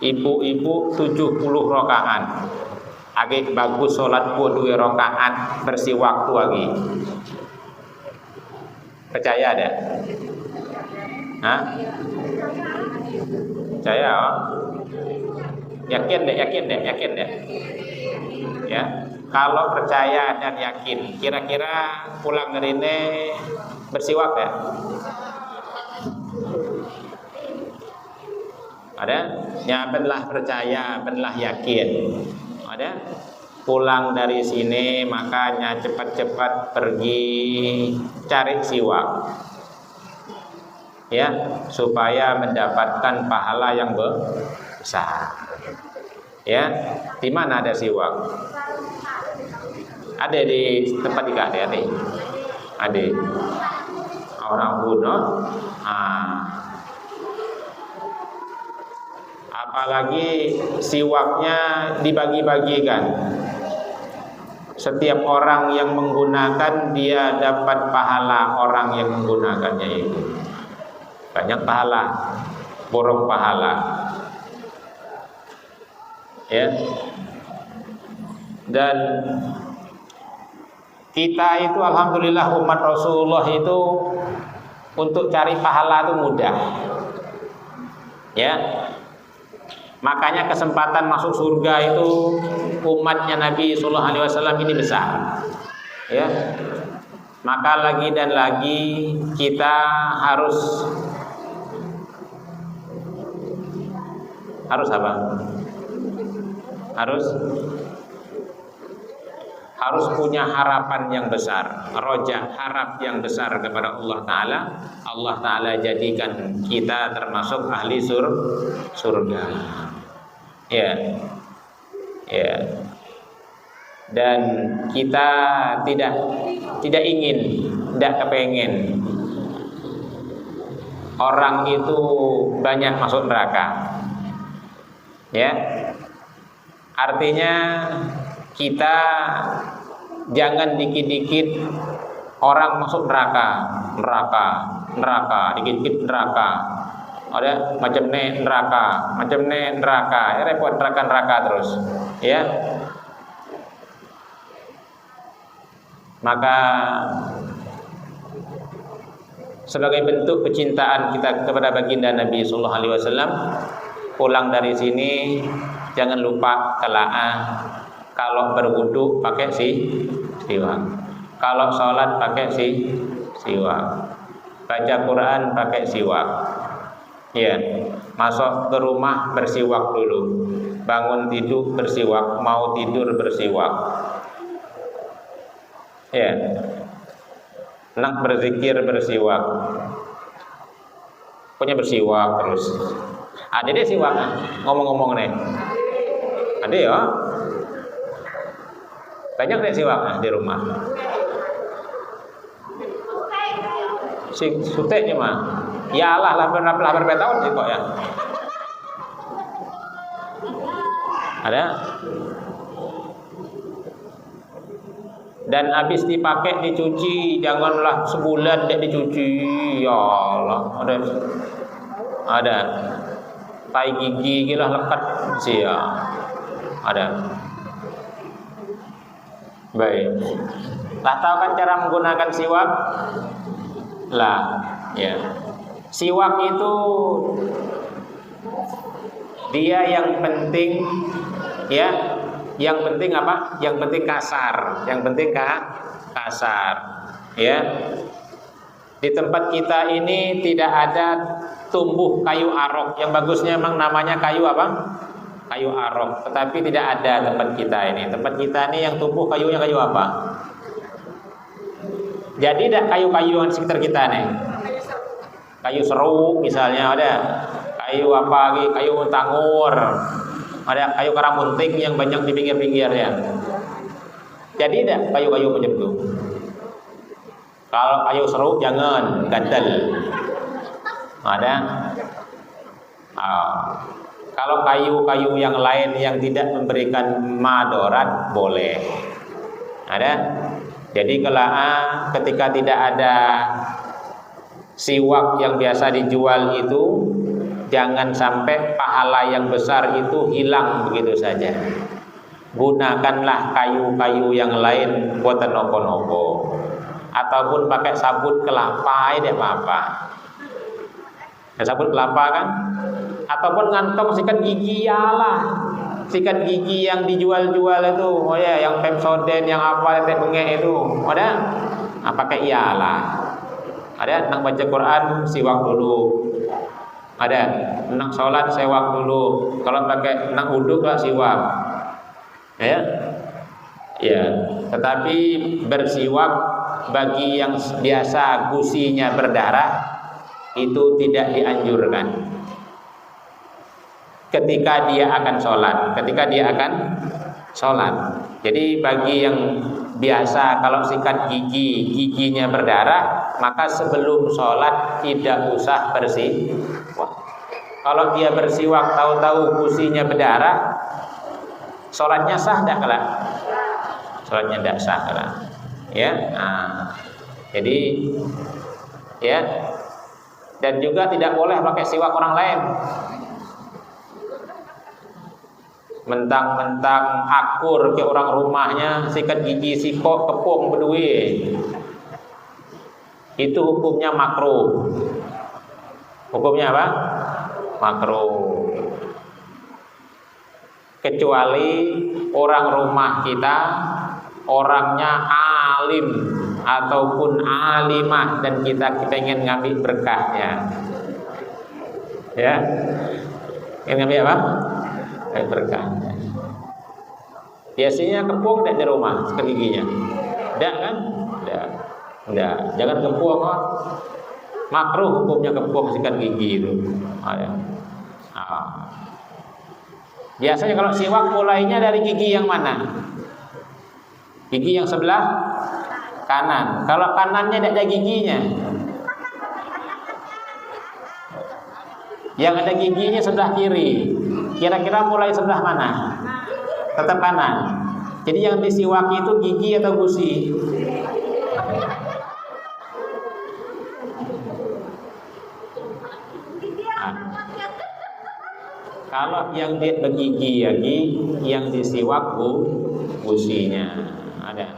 Ibu-ibu 70 rakaat. Agak bagus salat 2 rakaat bersiwak tu lagi. Percaya ada? Hah? Percaya? Oh? Yakin deh. Ya. Kalau percaya dan yakin, kira-kira pulang dari ini bersiwak ya? Ada? Ya, benlah percaya, benlah yakin. Ada? Pulang dari sini makanya cepat-cepat pergi cari siwak. Ya, supaya mendapatkan pahala yang besar. Ya, di mana ada siwak? Ada di tempat ikan, ada. Orang bunuh. Apalagi siwaknya dibagi-bagikan. Setiap orang yang menggunakan dia dapat pahala orang yang menggunakannya itu. Banyak pahala, borong pahala. Ya. Dan kita itu alhamdulillah umat Rasulullah itu untuk cari pahala itu mudah. Ya. Makanya kesempatan masuk surga itu umatnya Nabi sallallahu alaihi wasallam ini besar. Ya. Maka lagi dan lagi kita harus apa? Harus punya harapan yang besar, roja, harap yang besar kepada Allah Ta'ala. Allah Ta'ala jadikan kita termasuk ahli surga. Ya. Dan kita tidak ingin, tidak kepengen orang itu banyak masuk neraka. Ya. Artinya kita Jangan dikit-dikit orang masuk neraka, dikit-dikit neraka. Ada macam neraka, ya repot neraka terus, ya. Maka sebagai bentuk kecintaan kita kepada baginda Nabi sallallahu alaihi wasallam, pulang dari sini jangan lupa telaah. Kalau berwudu pakai siwak. Kalau sholat pakai siwak. Baca Quran pakai siwak. Ya, masuk ke rumah bersiwak dulu. Bangun tidur bersiwak, mau tidur bersiwak. Ya. Nak berzikir bersiwak. Punya bersiwak terus. Ada deh siwak, ngomong-ngomong nih. Ada ya? Banyak deh siwak di rumah. Si suteknya mah. Ya Allah, lapar tahun sih kok ya. Ada. Dan habis dipakai dicuci, janganlah sebulan tidak dicuci. Ya Allah, ada tai gigi gila lekat sih ya. Ada. Baik. Lah tahu kan cara menggunakan siwak? Lah, ya. Siwak itu dia yang penting ya, yang penting apa? Yang penting kasar, kasar, ya. Di tempat kita ini tidak ada tumbuh kayu arok. Yang bagusnya memang namanya kayu apa? Kayu arok. Tetapi tidak ada tempat kita ini. Tempat kita ini yang tumbuh kayunya kayu apa? Jadi ada kayu-kayu di sekitar kita nih. Kayu seru misalnya ada. Kayu apa lagi? Kayu tanggur. Ada kayu karamunting yang banyak di pinggir-pinggirnya. Jadi ada kayu-kayu macam itu. Kalau kayu seru jangan gatel. Ada. Kalau kayu-kayu yang lain yang tidak memberikan madarat boleh. Ada. Jadi ketika tidak ada siwak yang biasa dijual itu, jangan sampai pahala yang besar itu hilang begitu saja. Gunakanlah kayu-kayu yang lain buat nopo-nopo. Ataupun pakai sabut kelapa ini apa-apa. Sabut kelapa kan? Ataupun ngantong sikat gigi ya lah. Sikat gigi yang dijual-jual itu, oh ya, yang Pepsodent, yang apa, tetek bengek itu, ada? Pakai iyalah. Ada nak baca Quran siwak dulu. Ada nak sholat siwak dulu. Kalau pakai nak wudhu lah siwak. Ya, ya. Tetapi bersiwak bagi yang biasa gusinya berdarah itu tidak dianjurkan. Ketika dia akan sholat, jadi bagi yang biasa kalau sikat giginya berdarah, maka sebelum sholat tidak usah bersiwak. Kalau dia bersiwak tahu-tahu gusinya berdarah, sholatnya sah tidak kalah? Sholatnya tidak sah kalah. Ya, jadi ya, dan juga tidak boleh pakai siwak orang lain. Mentang-mentang akur ke orang rumahnya sikat gigi sikok kepung berdua, itu hukumnya makruh. Hukumnya apa? Makruh. Kecuali orang rumah kita orangnya alim ataupun alimah dan kita pengen ngambil berkahnya, ya, ingin ngambil apa? Berkahnya. Biasanya kepung tidak di rumah sikat giginya. Tidak kan? Tidak. Jangan kepung. Makruh hukumnya kepung sikat gigi itu. Biasanya kalau siwak mulainya dari gigi yang mana? Gigi yang sebelah kanan. Kalau kanannya tidak ada giginya, yang ada giginya sebelah kiri. Kira-kira mulai sebelah mana? Tetap kanan. Jadi yang disiwaki itu gigi atau gusi? Nah, kalau yang bergigi ya, yang disiwak gusinya ada.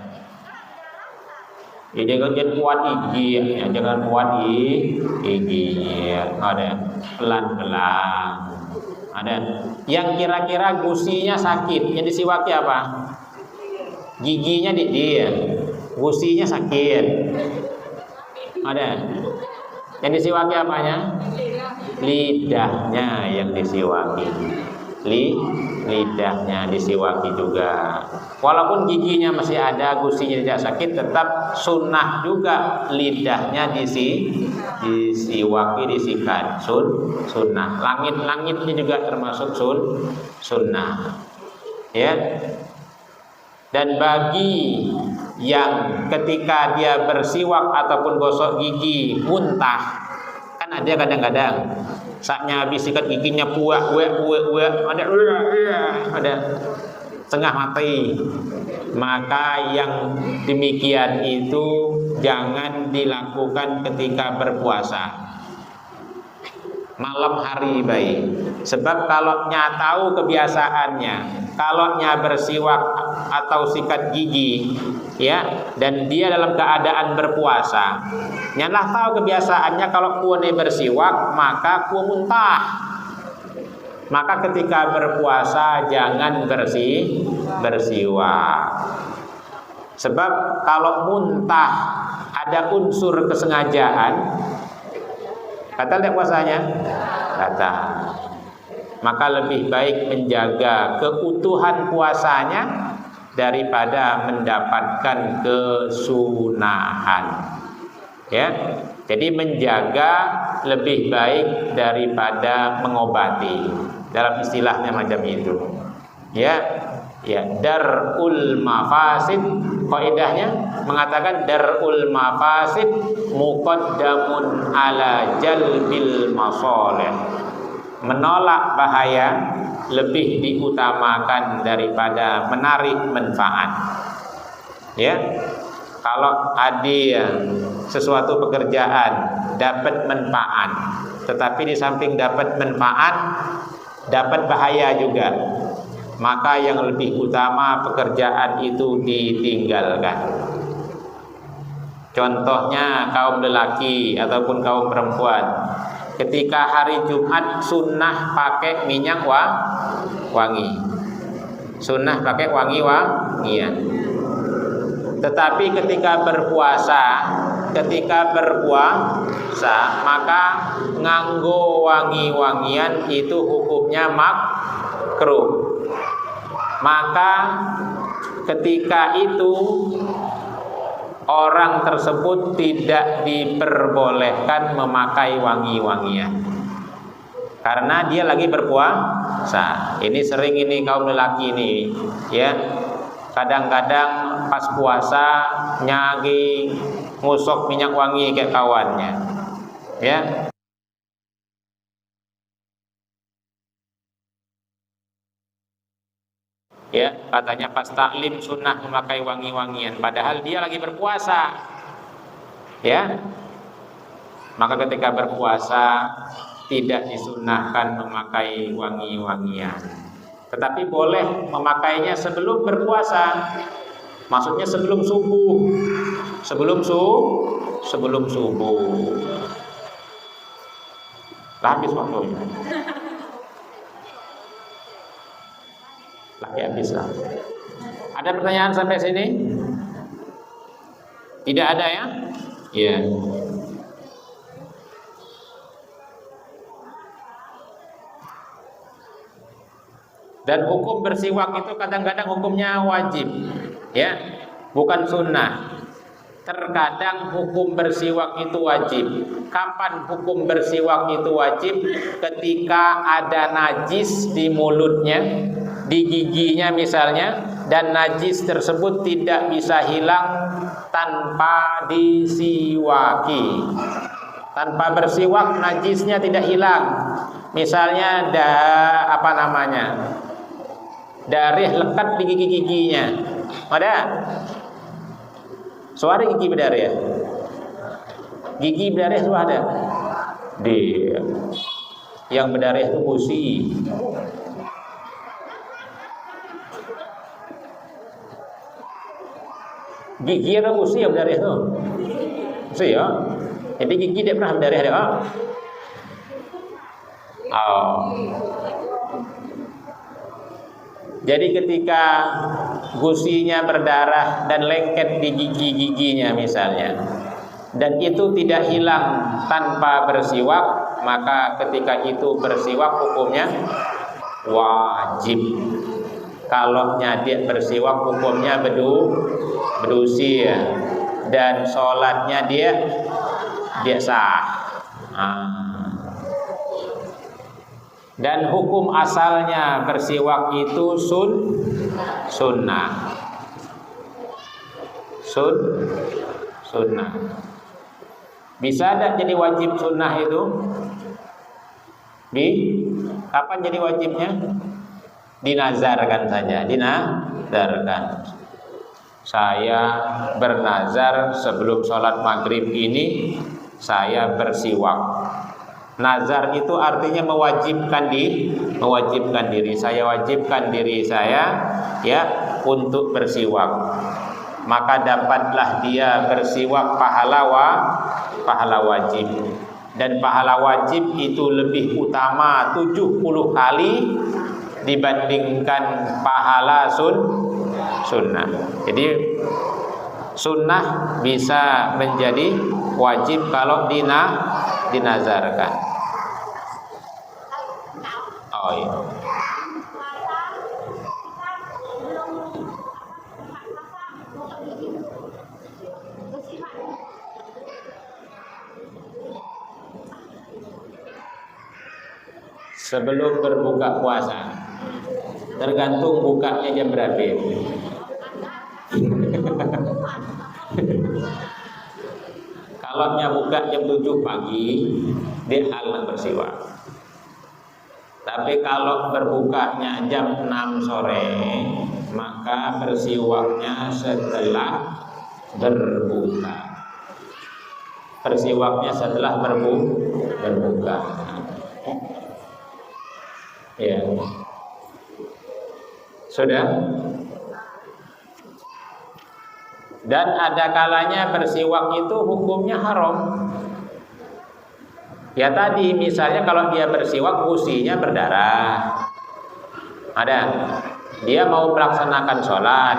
Ya, jangan kuat gigi, ya, jangan kuat gigi, ya, ada pelan-pelan. Ada. Yang kira-kira gusinya sakit, yang disiwaki apa? Giginya dia, gusinya sakit. Ada. Yang disiwaki apanya? Lidahnya yang disiwaki. Lidahnya disiwaki juga. Walaupun giginya masih ada, gusinya tidak sakit, tetap sunnah juga lidahnya disiwaki, disikat. Sunnah. Langit-langitnya juga termasuk sunnah. Ya. Dan bagi yang ketika dia bersiwak ataupun gosok gigi muntah, kan ada kadang-kadang saatnya habis sikat giginya puak, ada setengah mati, maka yang demikian itu jangan dilakukan ketika berpuasa, malam hari baik. Sebab kalau tahu kebiasaannya, kalau bersiwak atau sikat gigi, ya, dan dia dalam keadaan berpuasa, nyalah tahu kebiasaannya kalau kuone bersiwak maka ku muntah. Maka ketika berpuasa jangan bersiwak. Sebab kalau muntah ada unsur kesengajaan, kata tidak puasanya? Kata. Maka lebih baik menjaga keutuhan puasanya daripada mendapatkan kesunahan. Ya. Jadi menjaga lebih baik daripada mengobati. Dalam istilahnya macam itu. Ya. Ya, darul mafasid, kaidahnya mengatakan darul mafasid muqaddamun ala jalbil masalih. Menolak bahaya lebih diutamakan daripada menarik manfaat. Ya. Kalau ada sesuatu pekerjaan dapat manfaat, tetapi di samping dapat manfaat dapat bahaya juga, maka yang lebih utama pekerjaan itu ditinggalkan. Contohnya kaum lelaki ataupun kaum perempuan, ketika hari Jumat sunnah pakai minyak wangi, sunnah pakai wangian. Tetapi ketika berpuasa maka nganggo wangi-wangian itu hukumnya makruh. Maka ketika itu orang tersebut tidak diperbolehkan memakai wangi-wangian karena dia lagi berpuasa. Ini sering ini kaum lelaki ini, ya. Kadang-kadang pas puasa nyagi ngusok minyak wangi kayak kawannya, ya. Ya, katanya pas taklim sunnah memakai wangi-wangian, padahal dia lagi berpuasa. Ya. Maka ketika berpuasa tidak disunnahkan memakai wangi-wangian. Tetapi boleh memakainya sebelum berpuasa. Maksudnya sebelum subuh. Sebelum subuh. Habis waktunya. Lagi habis lah. Ada pertanyaan sampai sini? Tidak ada ya? Iya. Dan hukum bersiwak itu kadang-kadang hukumnya wajib, ya, bukan sunnah. Terkadang hukum bersiwak itu wajib. Kapan hukum bersiwak itu wajib? Ketika ada najis di mulutnya, di giginya misalnya, dan najis tersebut tidak bisa hilang tanpa disiwaki. Tanpa bersiwak najisnya tidak hilang. Misalnya darih lekat di gigi-giginya, Ada? Suara gigi berdarah. Gigi berdarah itu ada. Dia yang berdarah itu gusi. Gigi atau gusi yang berdarah itu? Gusi ya. Jadi gigi dia pernah berdarah ada. Oh. Jadi ketika gusinya berdarah dan lengket di gigi-giginya misalnya, dan itu tidak hilang tanpa bersiwak, maka ketika itu bersiwak hukumnya wajib. Kalau dia bersiwak hukumnya bedusi ya. Dan sholatnya dia sah. Dan hukum asalnya bersiwak itu sunnah. Sunnah. Bisa tidak jadi wajib sunnah itu? Kapan jadi wajibnya? Dinazarkan saja. Dinazarkan. Saya bernazar sebelum sholat maghrib ini saya bersiwak. Nazar itu artinya mewajibkan diri. Saya wajibkan diri saya ya untuk bersiwak. Maka dapatlah dia bersiwak pahala wajib. Dan pahala wajib itu lebih utama 70 kali dibandingkan pahala sunnah. Jadi sunnah bisa menjadi wajib kalau dinazarkan. Oh iya. Sebelum berbuka puasa, tergantung bukanya jam berapa. Kalau buka jam 7 pagi, dia halal bersiwak. Tapi kalau berbukanya jam 6 sore, maka bersiwaknya setelah berbuka. Bersiwaknya setelah berbuka. Ya. Sudah? Dan ada kalanya bersiwak itu hukumnya haram. Ya tadi misalnya kalau dia bersiwak gusinya berdarah. Ada. Dia mau melaksanakan sholat.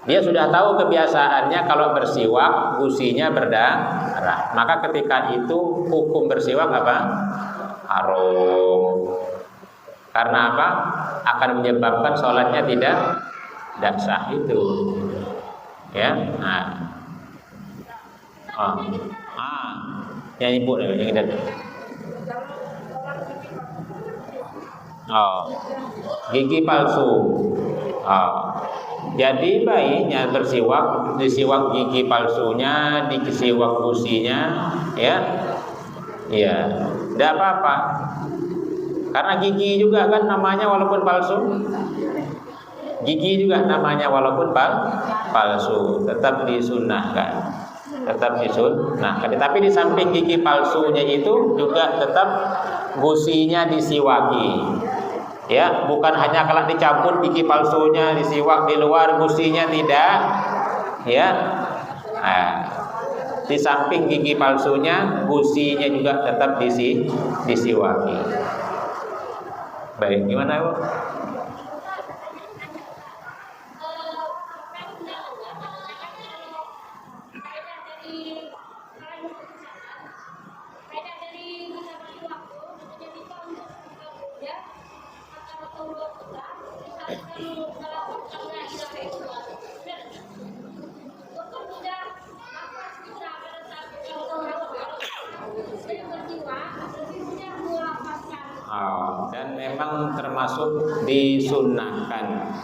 Dia sudah tahu kebiasaannya kalau bersiwak gusinya berdarah. Maka ketika itu hukum bersiwak apa? Haram. Karena apa? Akan menyebabkan sholatnya tidak sah itu. Ya. Yang ibu yang kita. Gigi palsu. Jadi bayinya bersiwak, disiwak gigi palsunya, disiwak gusinya, ya. Iya, tidak apa-apa. Karena gigi juga kan namanya walaupun palsu. Gigi juga namanya walaupun palsu, tetap disunnahkan. Tapi di samping gigi palsunya itu juga tetap gusinya disiwaki. Ya, bukan hanya kalau dicabut gigi palsunya disiwak di luar, gusinya tidak. Ya. Di samping gigi palsunya, gusinya juga tetap disiwaki. Baik, gimana Bu? Dan memang termasuk disunnahkan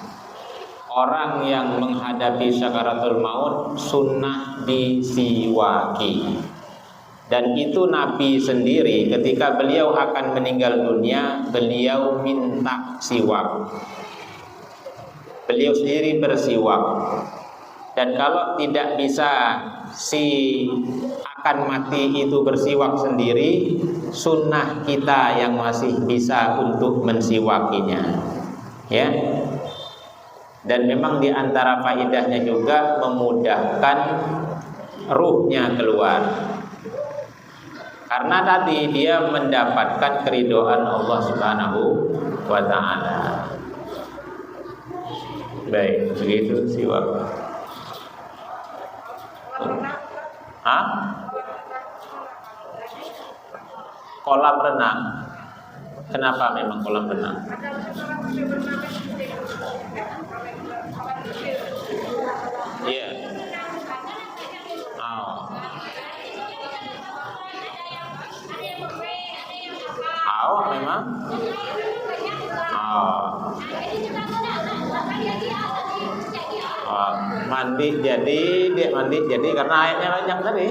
orang yang menghadapi sakaratul maut sunnah disiwaki. Dan itu Nabi sendiri ketika beliau akan meninggal dunia, beliau minta siwak. beliau sendiri bersiwak. Dan kalau tidak bisa si akan mati itu bersiwak sendiri, sunnah kita yang masih bisa untuk mensiwakinya, ya. Dan memang di antara faedahnya juga memudahkan ruhnya keluar, karena tadi dia mendapatkan keridhaan Allah Subhanahu wa ta'ala. Baik, begitu siwak. Hah? Kolam renang. Kenapa memang kolam renang? Iya. Oh. Oh, memang. Oh. Oh, mandi jadi karena airnya banyak tadi.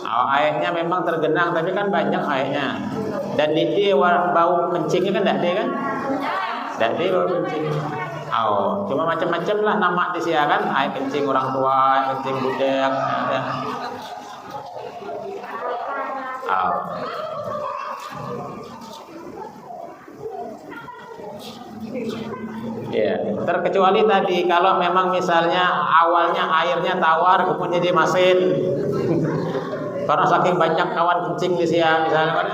Oh, airnya memang tergenang tapi kan banyak airnya. Dan dia bau kencingnya kan tidak kan? Tidak bau kencing. Oh, cuma macam-macam lah nama di sini kan, air kencing orang tua, air kencing budak. Oh. Ya, terkecuali tadi kalau memang misalnya awalnya airnya tawar kemudian jadi masin. Karena saking banyak kawan kencing di siang misalnya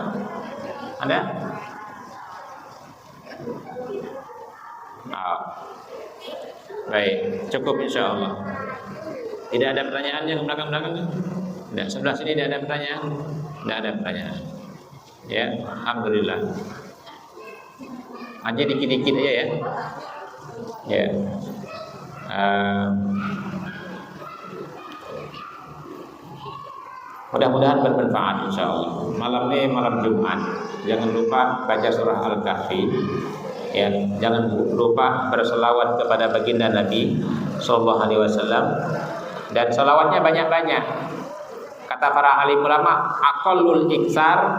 ada? Oh. Baik, cukup insya Allah. Tidak ada pertanyaan yang belakang-belakang? Tidak, sebelah sini tidak ada pertanyaan? Tidak ada pertanyaan. Ya, alhamdulillah. Aja dikit-dikit aja ya. Ya. Mudah-mudahan bermanfaat insyaallah. Malam ini malam Jumat. Jangan lupa baca surah Al-Kahfi. Ya, jangan lupa berselawat kepada baginda Nabi sallallahu alaihi wasallam, dan selawatnya banyak-banyak. Kata para alim ulama, aqallul iksar.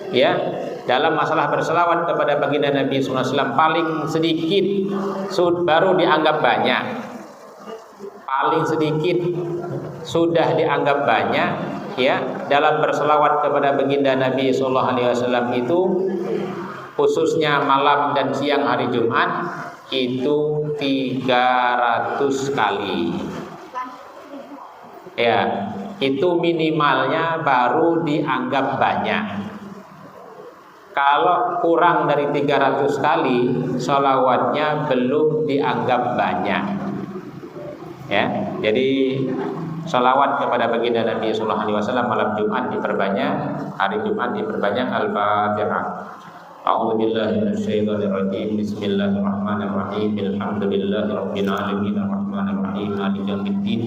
Ya, dalam masalah berselawat kepada baginda Nabi sallallahu alaihi wasallam paling sedikit baru dianggap banyak. Paling sedikit sudah dianggap banyak, ya. Dalam berselawat kepada baginda Nabi sallallahu alaihi wasallam itu khususnya malam dan siang hari Jumat itu 300 kali. Ya, itu minimalnya baru dianggap banyak. Kalau kurang dari 300 kali, sholawatnya belum dianggap banyak. Ya, jadi sholawat kepada baginda Nabi sallallahu alaihi wasallam malam Jumat diperbanyak, hari Jumat diperbanyak. Al-Fatihah. A'udzubillahi minasyaitonir rajim. Bismillahirrahmanirrahim. Alhamdulillahirabbil alamin arrahmanir rahim maliki yaumiddin.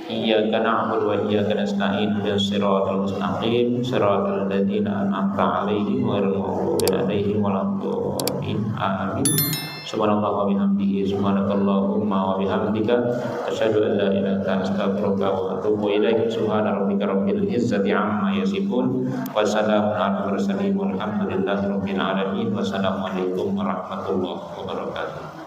Iyyaka na'budu wa iyyaka nasta'in. Shiratal mustaqim shiratal ladzina an'amta 'alaihim ghairil maghdubi 'alaihim waladdallin. Amin. Subhanallah wa bihamdihi subhanakallahumma wa bihamdika asyhadu an la ilaha illa anta astaghfiruka wa atubu ilaik. Subhana rabbika rabbil izzati amma yasifun wa salamun alal mursalin walhamdulillahi rabbil alamin. Wassalamualaikum warahmatullahi wabarakatuh.